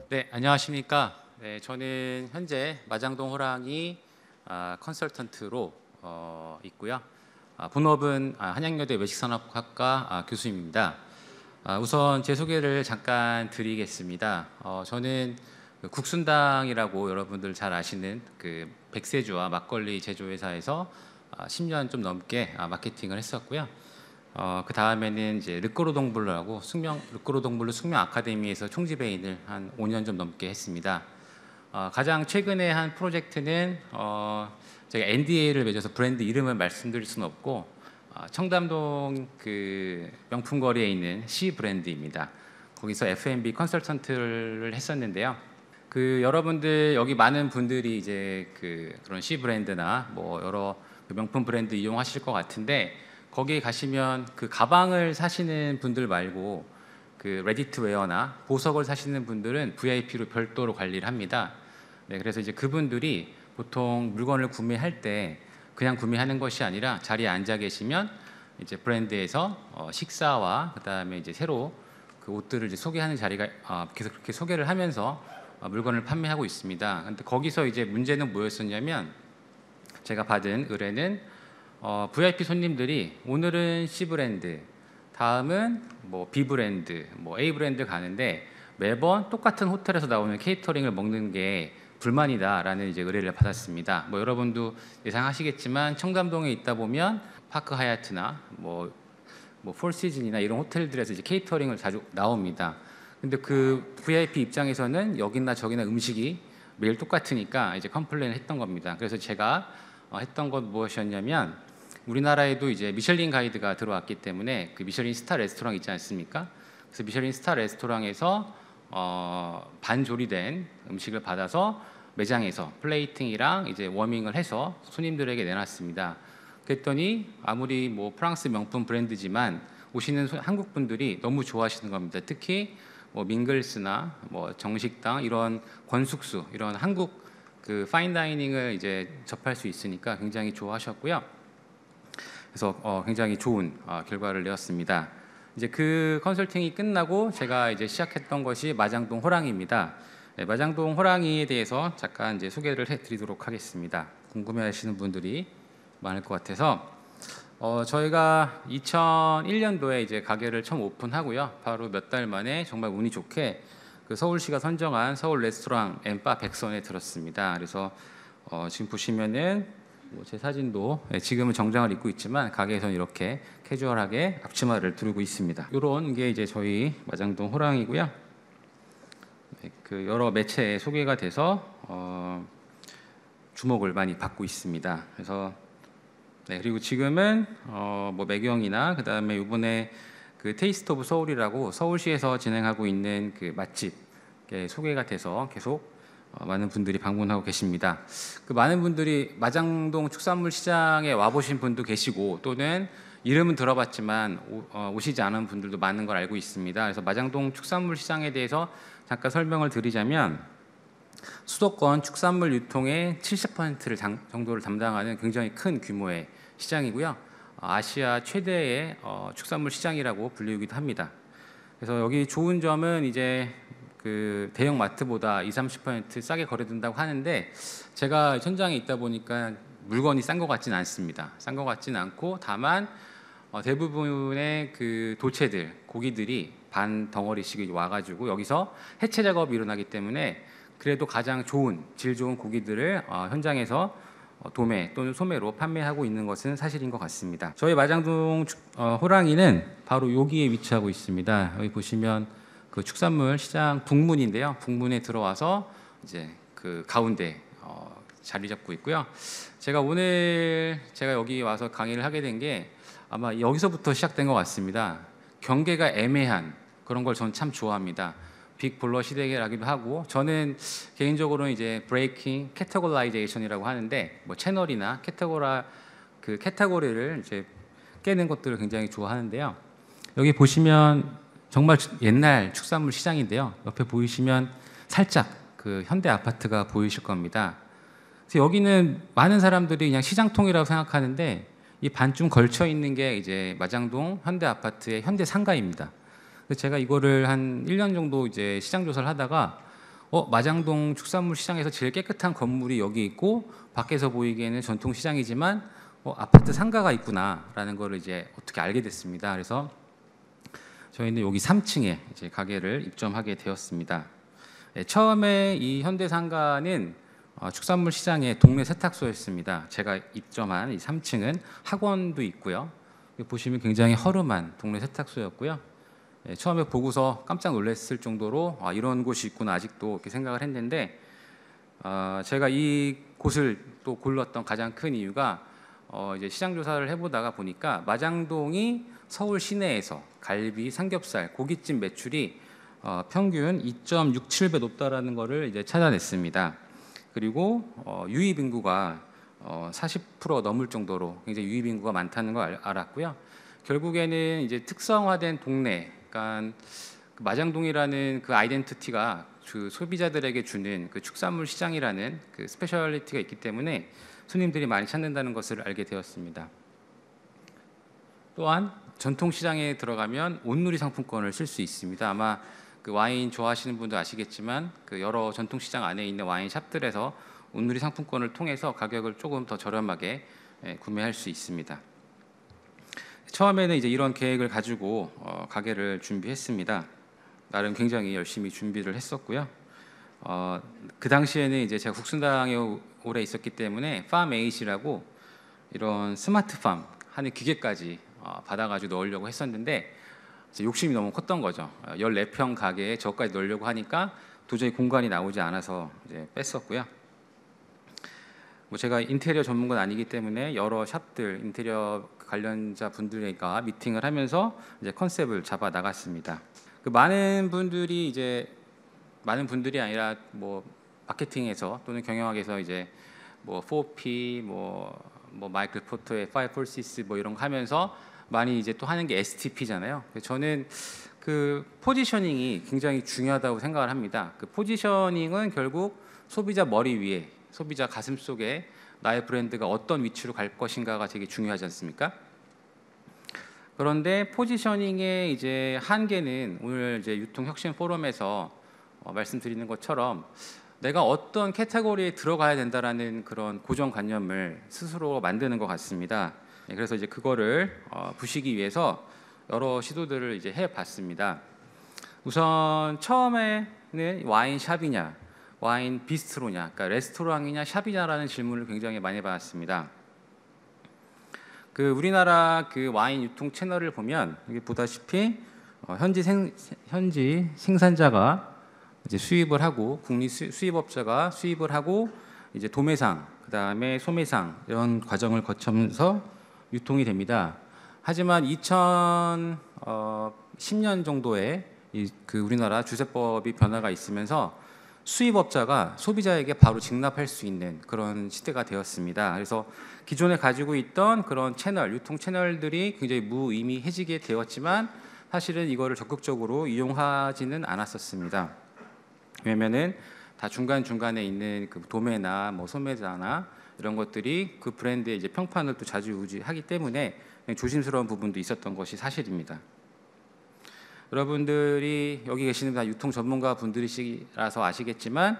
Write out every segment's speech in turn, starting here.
네, 안녕하십니까. 네, 저는 현재 마장동 호랑이 컨설턴트로 있고요. 본업은 한양여대 외식산업학과 교수입니다. 우선 제 소개를 잠깐 드리겠습니다. 저는 그 국순당이라고 여러분들 잘 아시는 그 백세주와 막걸리 제조회사에서 10년 좀 넘게 마케팅을 했었고요. 그 다음에는 이제 르꼬르동블루라고 르꼬르동블루 숙명 아카데미에서 총지배인을 한 5년 좀 넘게 했습니다. 가장 최근에 한 프로젝트는 제가 NDA를 맺어서 브랜드 이름을 말씀드릴 수는 없고 청담동 그 명품 거리에 있는 C 브랜드입니다. 거기서 F&B 컨설턴트를 했었는데요. 그 여러분들 여기 많은 분들이 이제 그런 C 브랜드나 뭐 여러 명품 브랜드 이용하실 것 같은데. 거기에 가시면 그 가방을 사시는 분들 말고 그 레디투웨어나 보석을 사시는 분들은 VIP로 별도로 관리를 합니다. 네, 그래서 이제 그분들이 보통 물건을 구매할 때 그냥 구매하는 것이 아니라 자리에 앉아 계시면 이제 브랜드에서 식사와 그다음에 이제 새로 그 옷들을 이제 소개하는 자리가 계속 그렇게 소개를 하면서 물건을 판매하고 있습니다. 근데 거기서 이제 문제는 뭐였었냐면 제가 받은 의뢰는 VIP 손님들이 오늘은 C 브랜드, 다음은 뭐 B 브랜드, 뭐 A 브랜드 가는데 매번 똑같은 호텔에서 나오는 케이터링을 먹는 게 불만이다라는 이제 의뢰를 받았습니다. 뭐 여러분도 예상하시겠지만 청담동에 있다 보면 파크 하얏트나 뭐 폴시즌이나 이런 호텔들에서 이제 케이터링을 자주 나옵니다. 근데 그 VIP 입장에서는 여기나 저기나 음식이 매일 똑같으니까 이제 컴플레인을 했던 겁니다. 그래서 제가 했던 건 무엇이었냐면 우리나라에도 이제 미슐린 가이드가 들어왔기 때문에 그 미슐린 스타 레스토랑 있지 않습니까? 그래서 미슐린 스타 레스토랑에서 반조리된 음식을 받아서 매장에서 플레이팅이랑 이제 워밍을 해서 손님들에게 내놨습니다. 그랬더니 아무리 뭐 프랑스 명품 브랜드지만 오시는 한국 분들이 너무 좋아하시는 겁니다. 특히 뭐 밍글스나 뭐 정식당 이런 권숙수 이런 한국 그 파인다이닝을 이제 접할 수 있으니까 굉장히 좋아하셨고요. 그래서 굉장히 좋은 결과를 내었습니다. 이제 그 컨설팅이 끝나고 제가 이제 시작했던 것이 마장동 호랑이입니다. 네, 마장동 호랑이에 대해서 잠깐 이제 소개를 해드리도록 하겠습니다. 궁금해하시는 분들이 많을 것 같아서 저희가 2001년도에 이제 가게를 처음 오픈하고요. 바로 몇 달 만에 정말 운이 좋게 그 서울시가 선정한 서울 레스토랑 앤바 100선에 들었습니다. 그래서 지금 보시면은 제 사진도 지금은 정장을 입고 있지만 가게에서는 이렇게 캐주얼하게 앞치마를 두르고 있습니다. 이런 게 이제 저희 마장동 호랑이고요. 네, 그 여러 매체에 소개가 돼서 주목을 많이 받고 있습니다. 그래서 네, 그리고 지금은 뭐 매경이나 그다음에 이번에 그 테이스트 오브 서울이라고 서울시에서 진행하고 있는 그 맛집에 소개가 돼서 계속 많은 분들이 방문하고 계십니다. 그 많은 분들이 마장동 축산물 시장에 와보신 분도 계시고 또는 이름은 들어봤지만 오시지 않은 분들도 많은 걸 알고 있습니다. 그래서 마장동 축산물 시장에 대해서 잠깐 설명을 드리자면 수도권 축산물 유통의 70%를 정도를 담당하는 굉장히 큰 규모의 시장이고요. 아시아 최대의 축산물 시장이라고 불리기도 합니다. 그래서 여기 좋은 점은 이제 그 대형 마트보다 20-30% 싸게 거래된다고 하는데 제가 현장에 있다 보니까 물건이 싼 것 같지는 않습니다. 싼 것 같지는 않고 다만 대부분의 그 도체들, 고기들이 반 덩어리씩 와가지고 여기서 해체 작업이 일어나기 때문에 그래도 가장 좋은 질 좋은 고기들을 현장에서 도매 또는 소매로 판매하고 있는 것은 사실인 것 같습니다. 저희 마장동 호랑이는 바로 여기에 위치하고 있습니다. 여기 보시면 그 축산물 시장 북문인데요. 북문에 들어와서 이제 그 가운데 자리 잡고 있고요. 제가 여기 와서 강의를 하게 된 게 아마 여기서부터 시작된 것 같습니다. 경계가 애매한 그런 걸 저는 참 좋아합니다. 빅블러 시대라기도 하고 저는 개인적으로는 이제 브레이킹 캐테고라이제이션이라고 하는데 뭐 채널이나 캐테고리를 이제 깨는 것들을 굉장히 좋아하는데요. 여기 보시면 정말 옛날 축산물 시장인데요. 옆에 보이시면 살짝 그 현대 아파트가 보이실 겁니다. 그래서 여기는 많은 사람들이 그냥 시장통이라고 생각하는데 이 반쯤 걸쳐 있는 게 이제 마장동 현대 아파트의 현대 상가입니다. 그래서 제가 이거를 한 1년 정도 이제 시장 조사를 하다가 마장동 축산물 시장에서 제일 깨끗한 건물이 여기 있고 밖에서 보이기에는 전통 시장이지만 아파트 상가가 있구나라는 거를 이제 어떻게 알게 됐습니다. 그래서 저희는 여기 3층에 이제 가게를 입점하게 되었습니다. 처음에 이 현대상가는 축산물 시장의 동네 세탁소였습니다. 제가 입점한 이 3층은 학원도 있고요. 보시면 굉장히 허름한 동네 세탁소였고요. 처음에 보고서 깜짝 놀랐을 정도로 이런 곳이 있구나 아직도 이렇게 생각을 했는데 제가 이 곳을 또 골랐던 가장 큰 이유가 이제 시장 조사를 해보다가 보니까 마장동이 서울 시내에서 갈비, 삼겹살, 고깃집 매출이 평균 2.67배 높다라는 것을 이제 찾아냈습니다. 그리고 유입 인구가 40% 넘을 정도로 굉장히 유입 인구가 많다는 걸 알았고요. 결국에는 이제 특성화된 동네, 그러니까 그 마장동이라는 그 아이덴티티가 그 소비자들에게 주는 그 축산물 시장이라는 그 스페셜리티가 있기 때문에 손님들이 많이 찾는다는 것을 알게 되었습니다. 또한 전통 시장에 들어가면 온누리 상품권을 쓸 수 있습니다. 아마 그 와인 좋아하시는 분도 아시겠지만 그 여러 전통 시장 안에 있는 와인 샵들에서 온누리 상품권을 통해서 가격을 조금 더 저렴하게 구매할 수 있습니다. 처음에는 이제 이런 계획을 가지고 가게를 준비했습니다. 나름 굉장히 열심히 준비를 했었고요. 그 당시에는 이제 제가 국순당에 오래 있었기 때문에 팜8이라고 이런 스마트팜 하는 기계까지 받아가지고 넣으려고 했었는데 욕심이 너무 컸던 거죠. 14평 가게에 저까지 넣으려고 하니까 도저히 공간이 나오지 않아서 이제 뺐었고요. 뭐 제가 인테리어 전문가는 아니기 때문에 여러 샵들 인테리어 관련자 분들과 미팅을 하면서 이제 컨셉을 잡아 나갔습니다. 그 많은 분들이 아니라 뭐 마케팅에서 또는 경영학에서 이제 뭐 4P 뭐 마이클 포터의 5 Forces 뭐 이런 거 하면서 많이 이제 또 하는 게 STP잖아요. 저는 그 포지셔닝이 굉장히 중요하다고 생각을 합니다. 그 포지셔닝은 결국 소비자 머리 위에, 소비자 가슴 속에 나의 브랜드가 어떤 위치로 갈 것인가가 되게 중요하지 않습니까? 그런데 포지셔닝의 이제 한계는 오늘 이제 유통혁신 포럼에서 말씀드리는 것처럼 내가 어떤 캐테고리에 들어가야 된다라는 그런 고정관념을 스스로 만드는 것 같습니다. 그래서 이제 그거를 부시기 위해서 여러 시도들을 이제 해봤습니다. 우선 처음에는 와인샵이냐, 와인 비스트로냐, 그러니까 레스토랑이냐, 샵이냐라는 질문을 굉장히 많이 받았습니다. 그 우리나라 그 와인 유통 채널을 보면 여기 보다시피 현지 생산자가 이제 수입을 하고 국내 수입업자가 수입을 하고 이제 도매상, 그다음에 소매상 이런 과정을 거치면서 유통이 됩니다. 하지만 2010년 정도에 그 우리나라 주세법이 변화가 있으면서 수입업자가 소비자에게 바로 직납할 수 있는 그런 시대가 되었습니다. 그래서 기존에 가지고 있던 그런 채널, 유통 채널들이 굉장히 무의미해지게 되었지만 사실은 이거를 적극적으로 이용하지는 않았었습니다. 왜냐면은 다 중간중간에 있는 그 도매나 뭐 소매자나 이런 것들이 그 브랜드의 이제 평판을 또 좌지우지하기 때문에 조심스러운 부분도 있었던 것이 사실입니다. 여러분들이 여기 계시는 다 유통 전문가 분들이시라서 아시겠지만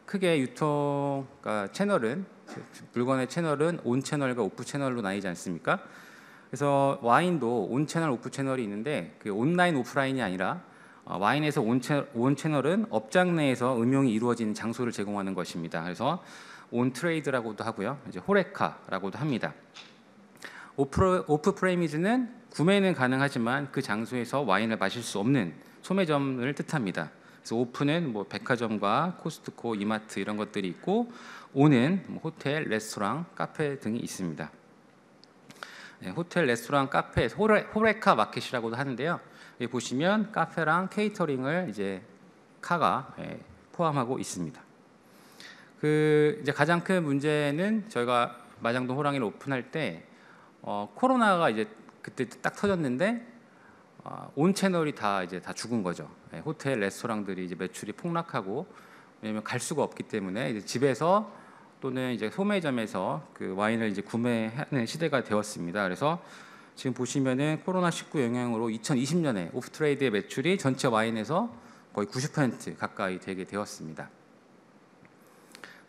크게 유통 채널은 물건의 채널은 온 채널과 오프 채널로 나뉘지 않습니까? 그래서 와인도 온 채널, 오프 채널이 있는데 그 온라인, 오프라인이 아니라 와인에서 온 채널은 업장 내에서 음용이 이루어지는 장소를 제공하는 것입니다. 그래서 온 트레이드라고도 하고요, 이제 호레카라고도 합니다. 오프 프레미즈는 구매는 가능하지만 그 장소에서 와인을 마실 수 없는 소매점을 뜻합니다. 그래서 오프는 뭐 백화점과 코스트코, 이마트 이런 것들이 있고, 온은 뭐 호텔, 레스토랑, 카페 등이 있습니다. 네, 호텔, 레스토랑, 카페, 호레카 마켓이라고도 하는데요. 여기 보시면 카페랑 케이터링을 이제 카가 포함하고 있습니다. 그 이제 가장 큰 문제는 저희가 마장동 호랑이를 오픈할 때 코로나가 이제 그때 딱 터졌는데 온 채널이 다 죽은 거죠. 호텔, 레스토랑들이 이제 매출이 폭락하고, 왜냐면 갈 수가 없기 때문에 이제 집에서 또는 이제 소매점에서 그 와인을 이제 구매하는 시대가 되었습니다. 그래서 지금 보시면은 코로나19 영향으로 2020년에 오프트레이드의 매출이 전체 와인에서 거의 90% 가까이 되게 되었습니다.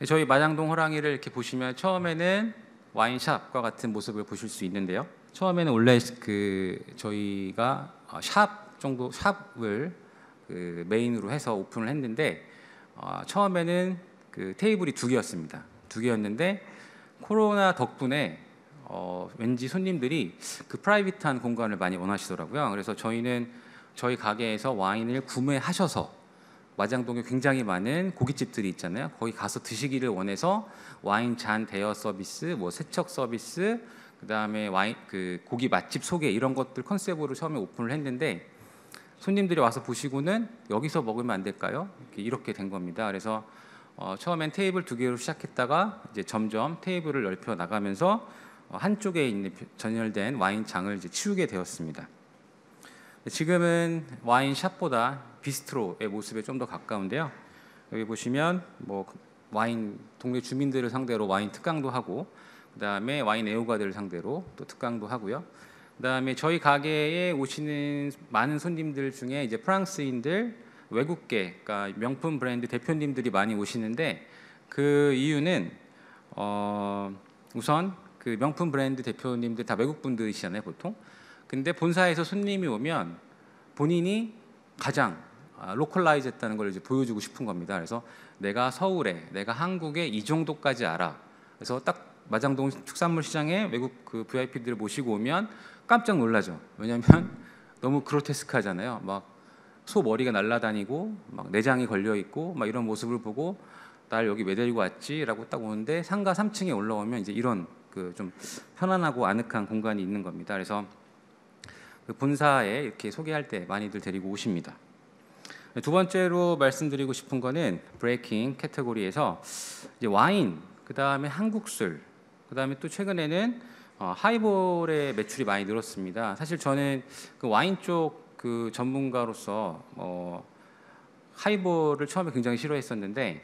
저희 마장동 호랑이를 이렇게 보시면 처음에는 와인샵과 같은 모습을 보실 수 있는데요. 처음에는 원래 저희가 샵을 메인으로 해서 오픈을 했는데 처음에는 테이블이 2개였습니다. 2개였는데 코로나 덕분에 왠지 손님들이 프라이빗한 공간을 많이 원하시더라고요. 그래서 저희는 저희 가게에서 와인을 구매하셔서 마장동에 굉장히 많은 고깃집들이 있잖아요. 거기 가서 드시기를 원해서 와인 잔 대여 서비스, 세척 서비스, 그다음에 와인 고기 맛집 소개 이런 것들 컨셉으로 처음에 오픈을 했는데 손님들이 와서 보시고는 여기서 먹으면 안 될까요? 이렇게 된 겁니다. 그래서 처음엔 테이블 2개로 시작했다가 이제 점점 테이블을 넓혀 나가면서 한쪽에 있는 전열된 와인 장을 이제 치우게 되었습니다. 지금은 와인샵보다 비스트로의 모습에 좀 더 가까운데요. 여기 보시면 와인 동네 주민들을 상대로 와인 특강도 하고, 그다음에 와인 애호가들을 상대로 또 특강도 하고요. 그다음에 저희 가게에 오시는 많은 손님들 중에 이제 프랑스인들, 외국계, 그러니까 명품 브랜드 대표님들이 많이 오시는데 그 이유는 우선 명품 브랜드 대표님들 다 외국 분들이시잖아요, 보통. 근데 본사에서 손님이 오면 본인이 가장 로컬라이즈했다는 걸 이제 보여주고 싶은 겁니다. 그래서 내가 서울에, 내가 한국에 이 정도까지 알아. 그래서 딱 마장동 축산물 시장에 외국 VIP들을 모시고 오면 깜짝 놀라죠. 왜냐하면 너무 그로테스크하잖아요. 막 소 머리가 날아다니고, 막 내장이 걸려 있고, 막 이런 모습을 보고 날 여기 왜 데리고 왔지라고 딱 오는데 상가 3층에 올라오면 이제 이런 좀 편안하고 아늑한 공간이 있는 겁니다. 그래서 본사에 이렇게 소개할 때 많이들 데리고 오십니다. 두 번째로 말씀드리고 싶은 거는 브레이킹 캐테고리에서 이제 와인, 그 다음에 한국 술, 그 다음에 또 최근에는 하이볼의 매출이 많이 늘었습니다. 사실 저는 와인 쪽 전문가로서 하이볼을 처음에 굉장히 싫어했었는데,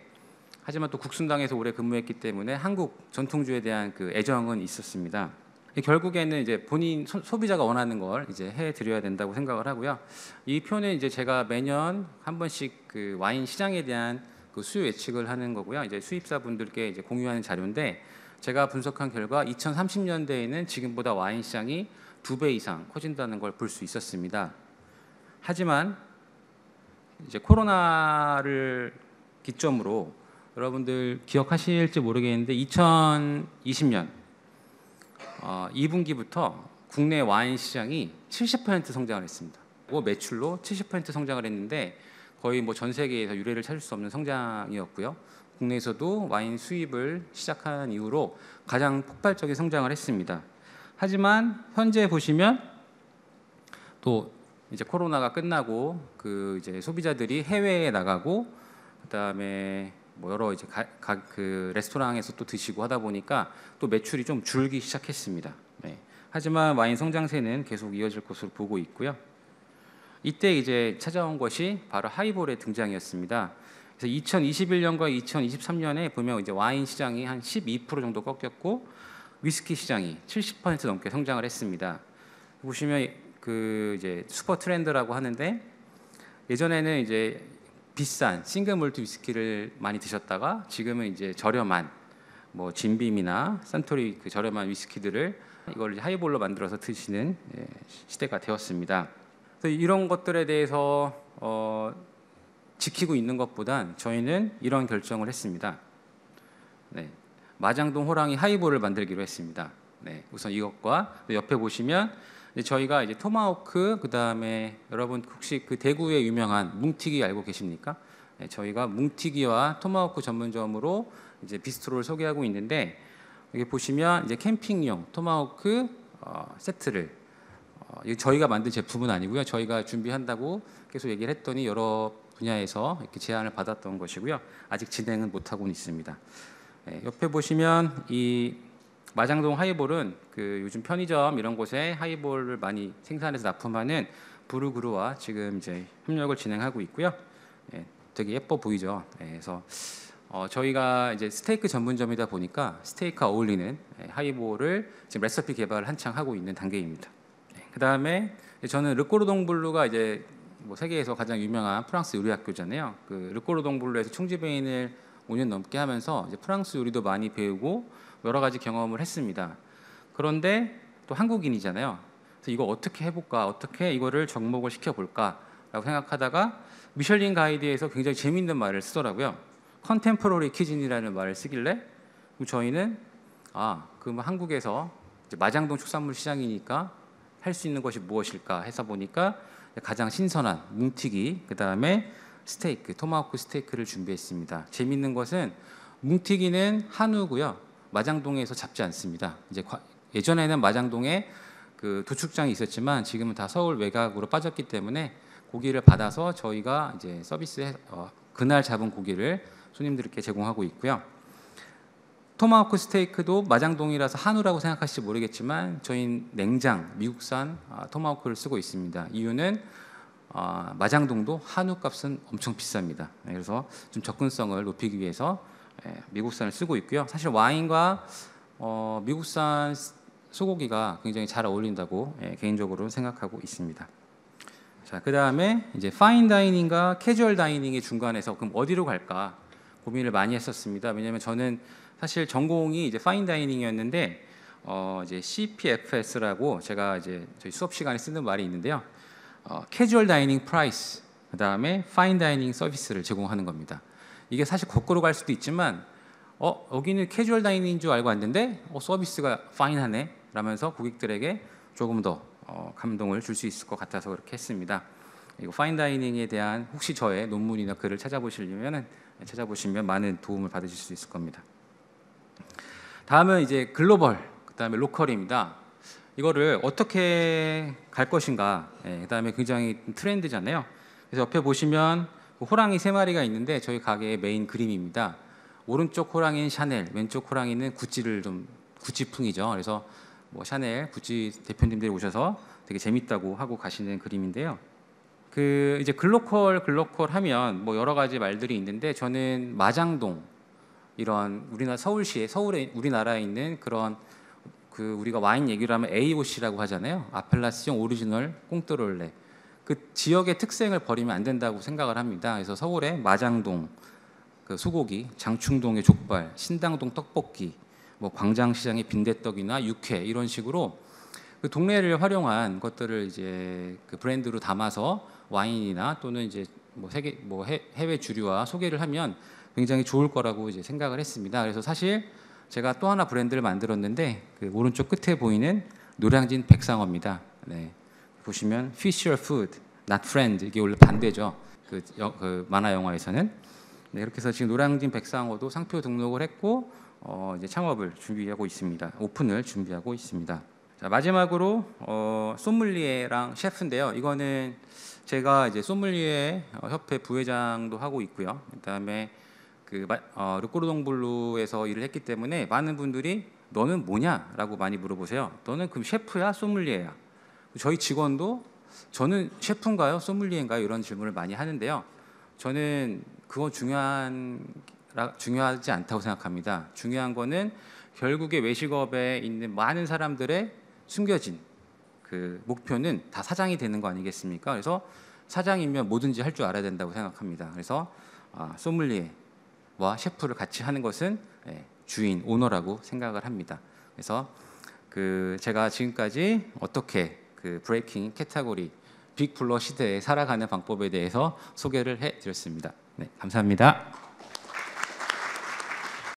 하지만 또 국순당에서 오래 근무했기 때문에 한국 전통주에 대한 애정은 있었습니다. 결국에는 이제 본인 소비자가 원하는 걸 이제 해드려야 된다고 생각을 하고요. 이 표는 이제 제가 매년 한 번씩 와인 시장에 대한 수요 예측을 하는 거고요. 이제 수입사분들께 이제 공유하는 자료인데, 제가 분석한 결과 2030년대에는 지금보다 와인 시장이 2배 이상 커진다는 걸 볼 수 있었습니다. 하지만 이제 코로나를 기점으로 여러분들 기억하실지 모르겠는데 2020년 2분기부터 국내 와인 시장이 70% 성장을 했습니다. 매출로 70% 성장을 했는데 거의 전 세계에서 유례를 찾을 수 없는 성장이었고요. 국내에서도 와인 수입을 시작한 이후로 가장 폭발적인 성장을 했습니다. 하지만 현재 보시면 또 이제 코로나가 끝나고 이제 소비자들이 해외에 나가고, 그다음에 여러 이제 레스토랑에서 또 드시고 하다 보니까 또 매출이 좀 줄기 시작했습니다. 네. 하지만 와인 성장세는 계속 이어질 것으로 보고 있고요. 이때 이제 찾아온 것이 바로 하이볼의 등장이었습니다. 그래서 2021년과 2023년에 보면 이제 와인 시장이 한 12% 정도 꺾였고 위스키 시장이 70% 넘게 성장을 했습니다. 보시면 이제 슈퍼 트렌드라고 하는데, 예전에는 이제 비싼 싱글 몰트 위스키를 많이 드셨다가 지금은 이제 저렴한 진빔이나 산토리 저렴한 위스키들을 이걸 이제 하이볼로 만들어서 드시는 시대가 되었습니다. 그래서 이런 것들에 대해서 지키고 있는 것보단 저희는 이런 결정을 했습니다. 네, 마장동 호랑이 하이볼을 만들기로 했습니다. 네, 우선 이것과 옆에 보시면 저희가 이제 토마호크, 그 다음에 여러분 혹시 대구의 유명한 뭉티기 알고 계십니까? 네, 저희가 뭉티기와 토마호크 전문점으로 이제 비스트로를 소개하고 있는데, 여기 보시면 이제 캠핑용 토마호크 세트를 저희가 만든 제품은 아니고요. 저희가 준비한다고 계속 얘기를 했더니 여러 분야에서 이렇게 제안을 받았던 것이고요. 아직 진행은 못하고 있습니다. 네, 옆에 보시면 이 마장동 하이볼은 요즘 편의점 이런 곳에 하이볼을 많이 생산해서 납품하는 브루그루와 지금 이제 협력을 진행하고 있고요. 예, 되게 예뻐 보이죠. 예, 그래서 저희가 이제 스테이크 전문점이다 보니까 스테이크와 어울리는 하이볼을 지금 레시피 개발을 한창 하고 있는 단계입니다. 그 다음에 저는 르꼬르동 블루가 이제 뭐 세계에서 가장 유명한 프랑스 요리 학교잖아요. 그 르꼬르동블루에서 총지배인을 5년 넘게 하면서 이제 프랑스 요리도 많이 배우고 여러 가지 경험을 했습니다. 그런데 또 한국인이잖아요. 그래서 이거 어떻게 해볼까, 어떻게 이거를 접목을 시켜볼까라고 생각하다가 미슐린 가이드에서 굉장히 재미있는 말을 쓰더라고요. 컨템포러리 키친이라는 말을 쓰길래 저희는 그럼 한국에서 이제 마장동 축산물 시장이니까 할 수 있는 것이 무엇일까 해서 보니까 가장 신선한 뭉티기, 그 다음에 스테이크, 토마호크 스테이크를 준비했습니다. 재밌는 것은 뭉티기는 한우고요. 마장동에서 잡지 않습니다. 이제 예전에는 마장동에 그 도축장이 있었지만 지금은 다 서울 외곽으로 빠졌기 때문에 고기를 받아서 저희가 이제 서비스에 그날 잡은 고기를 손님들께 제공하고 있고요. 토마호크 스테이크도 마장동이라서 한우라고 생각하실지 모르겠지만 저희는 냉장 미국산 토마호크를 쓰고 있습니다. 이유는 마장동도 한우 값은 엄청 비쌉니다. 그래서 좀 접근성을 높이기 위해서 미국산을 쓰고 있고요. 사실 와인과 미국산 소고기가 굉장히 잘 어울린다고 개인적으로 생각하고 있습니다. 자, 그 다음에 이제 파인 다이닝과 캐주얼 다이닝의 중간에서 그럼 어디로 갈까 고민을 많이 했었습니다. 왜냐하면 저는 사실 전공이 이제 파인 다이닝이었는데 이제 CPFS라고 제가 이제 저희 수업 시간에 쓰는 말이 있는데요. 캐주얼 다이닝 프라이스, 그 다음에 파인 다이닝 서비스를 제공하는 겁니다. 이게 사실 거꾸로 갈 수도 있지만 여기는 캐주얼 다이닝인 줄 알고 왔는데 서비스가 파인하네 라면서 고객들에게 조금 더 감동을 줄 수 있을 것 같아서 그렇게 했습니다. 이거 파인 다이닝에 대한 혹시 저의 논문이나 글을 찾아보시면 많은 도움을 받으실 수 있을 겁니다. 다음은 이제 글로벌, 그다음에 로컬입니다. 이거를 어떻게 갈 것인가. 그다음에 굉장히 트렌드잖아요. 그래서 옆에 보시면 호랑이 3마리가 있는데 저희 가게의 메인 그림입니다. 오른쪽 호랑이는 샤넬, 왼쪽 호랑이는 구찌풍이죠. 그래서 뭐 샤넬, 구찌 대표님들이 오셔서 되게 재밌다고 하고 가시는 그림인데요. 그 이제 글로컬 하면 뭐 여러 가지 말들이 있는데 저는 마장동 이런 우리나라 서울에 우리나라에 있는 그런 그 우리가 와인 얘기를 하면 AOC라고 하잖아요. 아펠라시옹 오리지널 꽁뜨롤레. 그 지역의 특색을 버리면 안 된다고 생각을 합니다. 그래서 서울의 마장동 그 소고기, 장충동의 족발, 신당동 떡볶이, 뭐 광장시장의 빈대떡이나 육회 이런 식으로 그 동네를 활용한 것들을 이제 그 브랜드로 담아서 와인이나 또는 이제 뭐 해외 주류와 소개를 하면 굉장히 좋을 거라고 이제 생각을 했습니다. 그래서 사실 제가 또 하나 브랜드를 만들었는데 그 오른쪽 끝에 보이는 노량진 백상어입니다. 네. 보시면 Fish your food, not friend 이게 원래 반대죠. 그 만화 영화에서는. 네, 이렇게 해서 지금 노량진 백상어도 상표 등록을 했고 이제 창업을 준비하고 있습니다. 오픈을 준비하고 있습니다. 자, 마지막으로 소믈리에랑 셰프인데요. 이거는 제가 이제 소믈리에 협회 부회장도 하고 있고요. 그다음에 르꼬르동블루에서 일을 했기 때문에 많은 분들이 너는 뭐냐라고 많이 물어보세요. 너는 그럼 셰프야, 소믈리에야? 저희 직원도 저는 셰프인가요, 소믈리에인가요? 이런 질문을 많이 하는데요. 저는 그건 중요하지 않다고 생각합니다. 중요한 거는 결국에 외식업에 있는 많은 사람들의 숨겨진 그 목표는 다 사장이 되는 거 아니겠습니까? 그래서 사장이면 뭐든지 할 줄 알아야 된다고 생각합니다. 그래서 소믈리에와 셰프를 같이 하는 것은 주인, 오너라고 생각을 합니다. 그래서 제가 지금까지 어떻게 그 브레이킹 캐테고리 빅블러 시대에 살아가는 방법에 대해서 소개를 해드렸습니다. 네, 감사합니다.